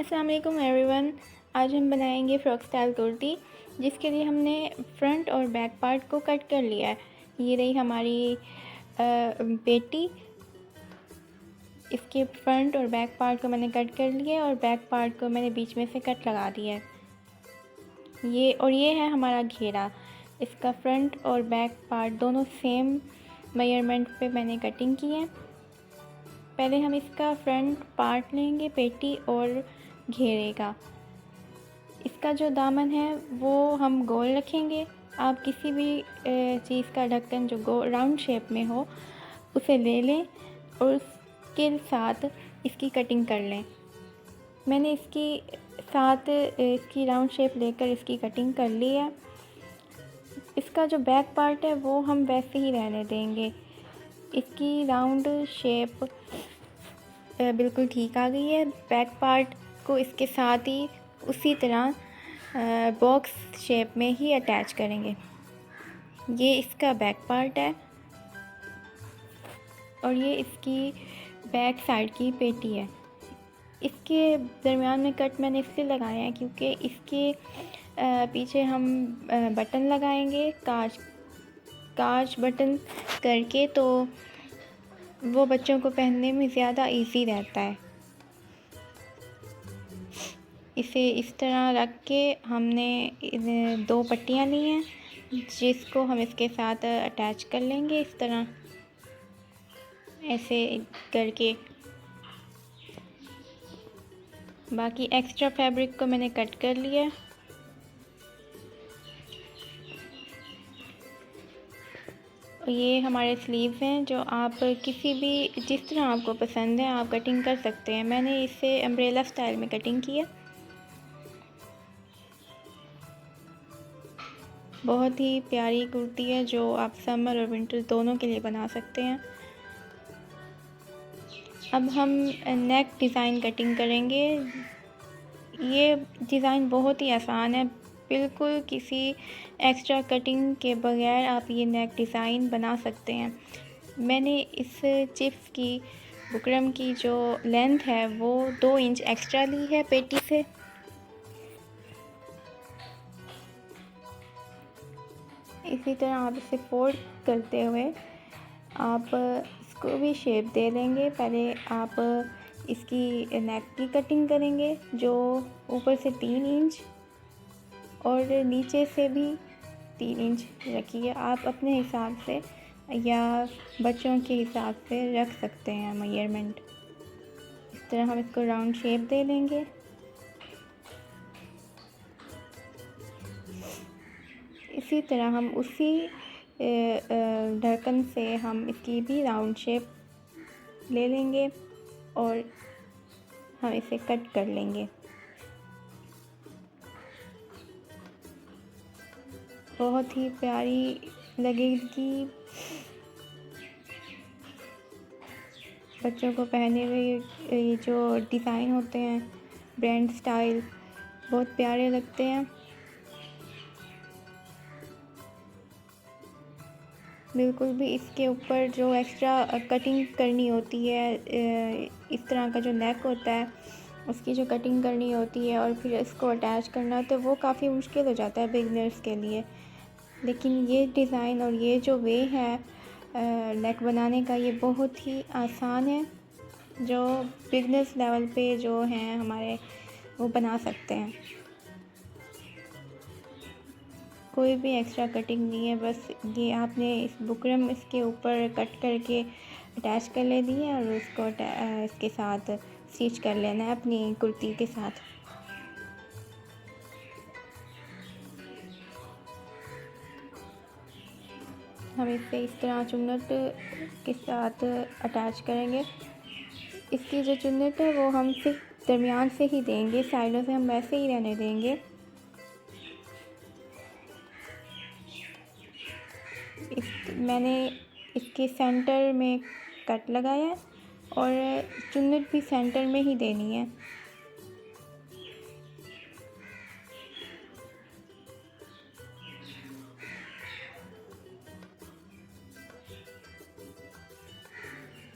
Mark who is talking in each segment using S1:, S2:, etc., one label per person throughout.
S1: अस्सलाम वालेकुम एवरीवन। आज हम बनाएंगे फ़्रॉक स्टाइल कुर्ती, जिसके लिए हमने फ्रंट और बैक पार्ट को कट कर लिया है। ये रही हमारी पेटी। इसके फ्रंट और बैक पार्ट को मैंने कट कर लिया है और बैक पार्ट को मैंने बीच में से कट लगा दिया है। ये है हमारा घेरा। इसका फ्रंट और बैक पार्ट दोनों सेम मेजरमेंट पे मैंने कटिंग की है। पहले हम इसका फ्रंट पार्ट लेंगे, पेटी और घेरे का। इसका जो दामन है वो हम गोल रखेंगे। आप किसी भी चीज़ का ढक्कन जो गोल राउंड शेप में हो उसे ले लें और उसके साथ इसकी कटिंग कर लें। मैंने इसकी राउंड शेप लेकर इसकी कटिंग कर ली है। इसका जो बैक पार्ट है वो हम वैसे ही रहने देंगे। इसकी राउंड शेप बिल्कुल ठीक आ गई है। बैक पार्ट को इसके साथ ही उसी तरह बॉक्स शेप में ही अटैच करेंगे। ये इसका बैक पार्ट है और ये इसकी बैक साइड की पेटी है। इसके दरमियान में कट मैंने इसलिए लगाया है क्योंकि इसके पीछे हम बटन लगाएंगे, कांच बटन करके, तो वो बच्चों को पहनने में ज़्यादा इजी रहता है। इसे इस तरह रख के हमने 2 पट्टियाँ ली हैं, जिसको हम इसके साथ अटैच कर लेंगे इस तरह ऐसे करके। बाकी एक्स्ट्रा फैब्रिक को मैंने कट कर लिया। ये हमारे स्लीव्स हैं, जो आप किसी भी जिस तरह आपको पसंद है आप कटिंग कर सकते हैं। मैंने इसे अम्ब्रेला स्टाइल में कटिंग की है। बहुत ही प्यारी कुर्ती है जो आप समर और विंटर दोनों के लिए बना सकते हैं। अब हम नेक डिज़ाइन कटिंग करेंगे। ये डिज़ाइन बहुत ही आसान है, बिल्कुल किसी एक्स्ट्रा कटिंग के बगैर आप ये नेक डिज़ाइन बना सकते हैं। मैंने इस चिप्स की बुकरम की जो लेंथ है वो 2 इंच एक्स्ट्रा ली है पेटी से। इसी तरह आप इसे फोल्ड करते हुए आप इसको भी शेप दे लेंगे। पहले आप इसकी नेक की कटिंग करेंगे, जो ऊपर से 3 इंच और नीचे से भी 3 इंच रखिए। आप अपने हिसाब से या बच्चों के हिसाब से रख सकते हैं मेजरमेंट। इस तरह हम इसको राउंड शेप दे लेंगे। इसी तरह हम उसी ढक्कन से हम इसकी भी राउंड शेप ले लेंगे और हम इसे कट कर लेंगे। बहुत ही प्यारी लगेगी। बच्चों को पहने हुए ये जो डिज़ाइन होते हैं ब्रांड स्टाइल, बहुत प्यारे लगते हैं। बिल्कुल भी इसके ऊपर जो एक्स्ट्रा कटिंग करनी होती है, इस तरह का जो नेक होता है उसकी जो कटिंग करनी होती है और फिर इसको अटैच करना, तो वो काफ़ी मुश्किल हो जाता है बिगनर्स के लिए। लेकिन ये डिज़ाइन और ये जो वे है नेक बनाने का, ये बहुत ही आसान है। जो बिगनर्स लेवल पे जो हैं हमारे, वो बना सकते हैं। कोई भी एक्स्ट्रा कटिंग नहीं है, बस ये आपने इस बुकरम इसके ऊपर कट करके अटैच कर लेनी है और उसको इसके साथ स्टिच कर लेना है अपनी कुर्ती के साथ। हम इसे इस तरह चुन्नट के साथ अटैच करेंगे। इसकी जो चुन्नट है वो हम सिर्फ दरमियान से ही देंगे, साइडों से हम वैसे ही रहने देंगे। मैंने इसके सेंटर में कट लगाया है और चुन्नट भी सेंटर में ही देनी है।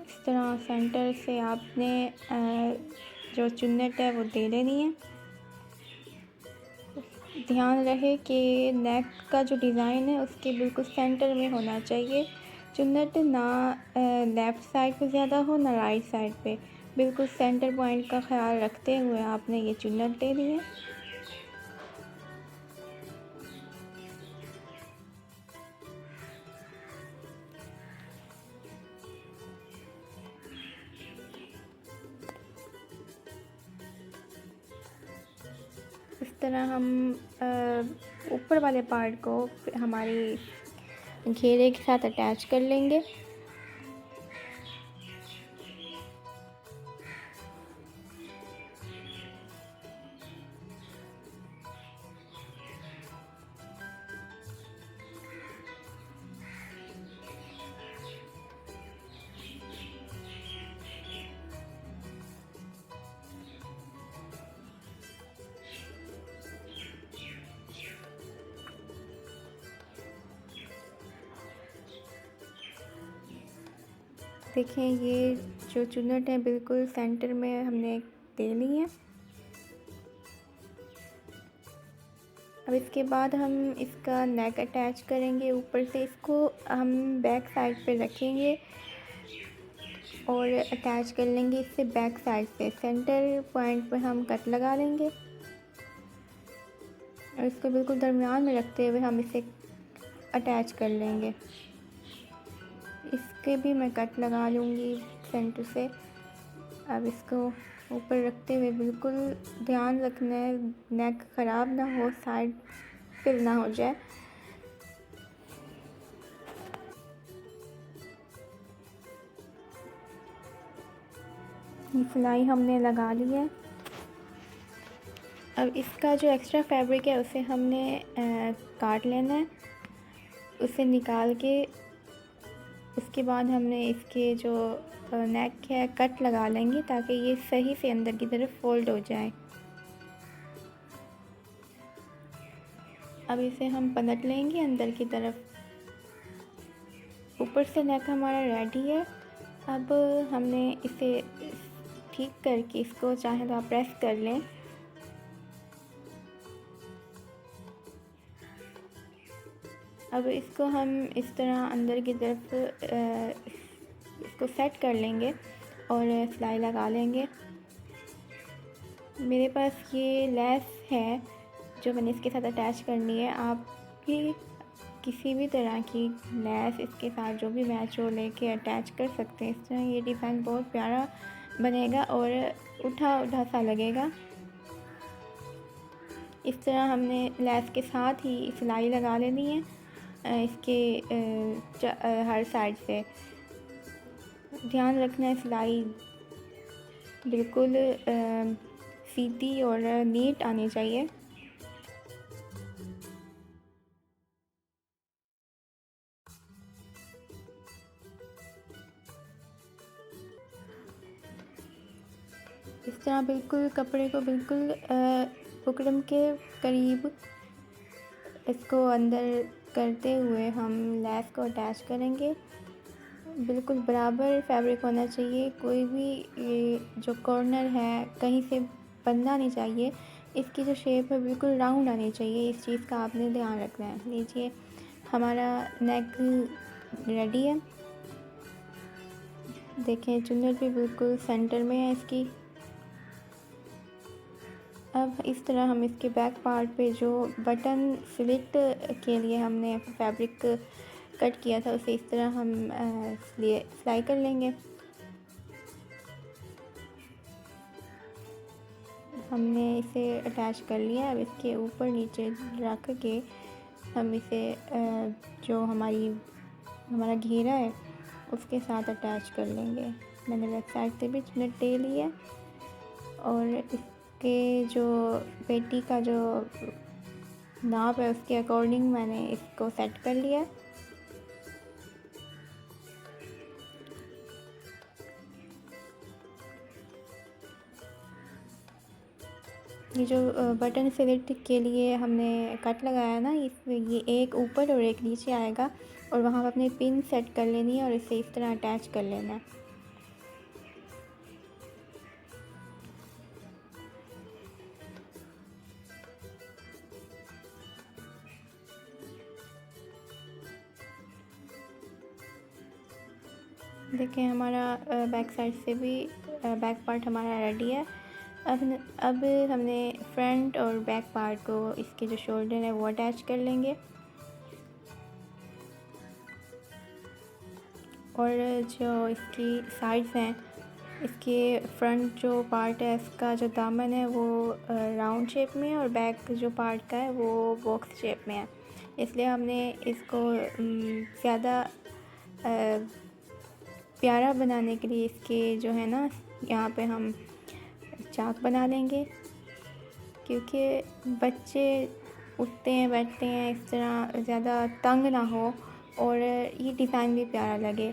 S1: इस तरह सेंटर से आपने जो चुन्नट है वो दे लेनी है। ध्यान रहे कि नेक का जो डिज़ाइन है उसके बिल्कुल सेंटर में होना चाहिए। चुन्नट ना लेफ़्ट साइड पे ज़्यादा हो ना राइट साइड पे, बिल्कुल सेंटर पॉइंट का ख्याल रखते हुए आपने ये चुन्नट ले ली है। इस तरह हम ऊपर वाले पार्ट को हमारी घेरे के साथ अटैच कर लेंगे। देखें ये जो चुन्नट है बिल्कुल सेंटर में हमने दे ली है। अब इसके बाद हम इसका नेक अटैच करेंगे। ऊपर से इसको हम बैक साइड पे रखेंगे और अटैच कर लेंगे इससे बैक साइड से। सेंटर पॉइंट पर हम कट लगा लेंगे और इसको बिल्कुल दरमियान में रखते हुए हम इसे अटैच कर लेंगे। इसके भी मैं कट लगा लूँगी सेंटर से। अब इसको ऊपर रखते हुए बिल्कुल ध्यान रखना है नेक ख़राब ना हो, साइड फिल ना हो जाए। सिलाई हमने लगा ली है। अब इसका जो एक्स्ट्रा फैब्रिक है उसे हमने काट लेना है। उसे निकाल के उसके बाद हमने इसके जो नेक है कट लगा लेंगे ताकि ये सही से अंदर की तरफ फोल्ड हो जाए। अब इसे हम पलट लेंगे अंदर की तरफ। ऊपर से नेक हमारा रेडी है। अब हमने इसे ठीक करके इसको चाहे तो आप प्रेस कर लें। अब इसको हम इस तरह अंदर की तरफ इसको सेट कर लेंगे और सिलाई लगा लेंगे। मेरे पास ये लेस है जो मैंने इसके साथ अटैच करनी है। आप भी किसी भी तरह की लेस इसके साथ जो भी मैच हो लेके अटैच कर सकते हैं। इस तरह ये डिज़ाइन बहुत प्यारा बनेगा और उठा उठा सा लगेगा। इस तरह हमने लेस के साथ ही सिलाई लगा लेनी है इसके हर साइड से। ध्यान रखना है सिलाई बिल्कुल सीधी और नीट आनी चाहिए। इस तरह बिल्कुल कपड़े को बिल्कुल बुकरम के करीब इसको अंदर करते हुए हम लेस को अटैच करेंगे। बिल्कुल बराबर फैब्रिक होना चाहिए। कोई भी ये जो कॉर्नर है कहीं से बनना नहीं चाहिए। इसकी जो शेप है बिल्कुल राउंड आनी चाहिए। इस चीज़ का आपने ध्यान रखना है। लीजिए हमारा नेक रेडी है। देखें चुन्नट भी बिल्कुल सेंटर में है इसकी। अब इस तरह हम इसके बैक पार्ट पे जो बटन स्लिट के लिए हमने फैब्रिक कट किया था उसे इस तरह हम सिलाई कर लेंगे। हमने इसे अटैच कर लिया। अब इसके ऊपर नीचे रख के हम इसे जो हमारा घेरा है उसके साथ अटैच कर लेंगे। मैंने बैक साइड से भी चुन्नट ले ली है और इसके जो पेटी का जो नाप है उसके अकॉर्डिंग मैंने इसको सेट कर लिया। ये जो बटन स्लिट के लिए हमने कट लगाया ना, ये एक ऊपर और एक नीचे आएगा और वहाँ पर अपनी पिन सेट कर लेनी है और इसे इस तरह अटैच कर लेना है। देखें हमारा बैक साइड से भी बैक पार्ट हमारा रेडी है। अब हमने फ्रंट और बैक पार्ट को इसके जो शोल्डर है वो अटैच कर लेंगे। और जो इसकी साइड्स हैं, इसके फ्रंट जो पार्ट है इसका जो दामन है वो राउंड शेप में है और बैक जो पार्ट का है वो बॉक्स शेप में है। इसलिए हमने इसको ज़्यादा प्यारा बनाने के लिए इसके जो है ना यहाँ पे हम चाक बना देंगे, क्योंकि बच्चे उठते हैं बैठते हैं इस तरह ज़्यादा तंग ना हो और ये डिज़ाइन भी प्यारा लगे।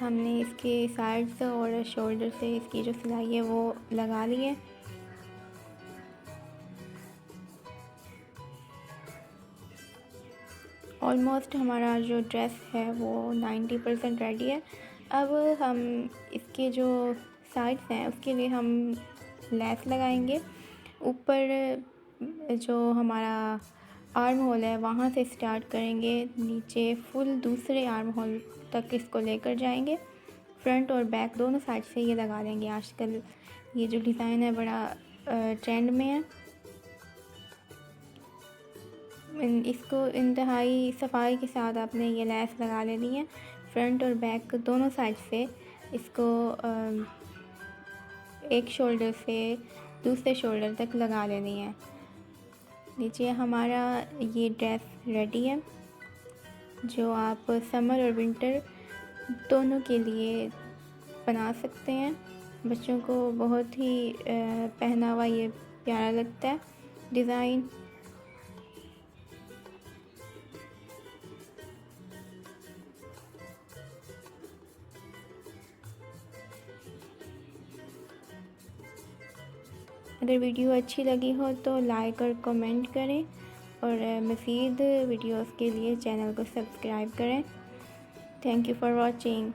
S1: हमने इसके साइड्स और शोल्डर से इसकी जो सिलाई है वो लगा ली है। ऑलमोस्ट हमारा जो ड्रेस है वो 90% रेडी है। अब हम इसके जो साइड्स हैं उसके लिए हम लेस लगाएंगे। ऊपर जो हमारा आर्म होल है वहाँ से स्टार्ट करेंगे, नीचे फुल दूसरे आर्म होल तक इसको लेकर जाएंगे। फ्रंट और बैक दोनों साइड से ये लगा देंगे। आजकल ये जो डिज़ाइन है बड़ा ट्रेंड में है। इसको इंतहाई सफाई के साथ आपने ये लेस लगा लेनी है। फ्रंट और बैक दोनों साइड से इसको एक शोल्डर से दूसरे शोल्डर तक लगा लेनी है। नीचे हमारा ये ड्रेस रेडी है, जो आप समर और विंटर दोनों के लिए बना सकते हैं। बच्चों को बहुत ही पहनावा ये प्यारा लगता है डिज़ाइन। अगर वीडियो अच्छी लगी हो तो लाइक और कमेंट करें और मज़ीद वीडियोस के लिए चैनल को सब्सक्राइब करें। Thank you for watching.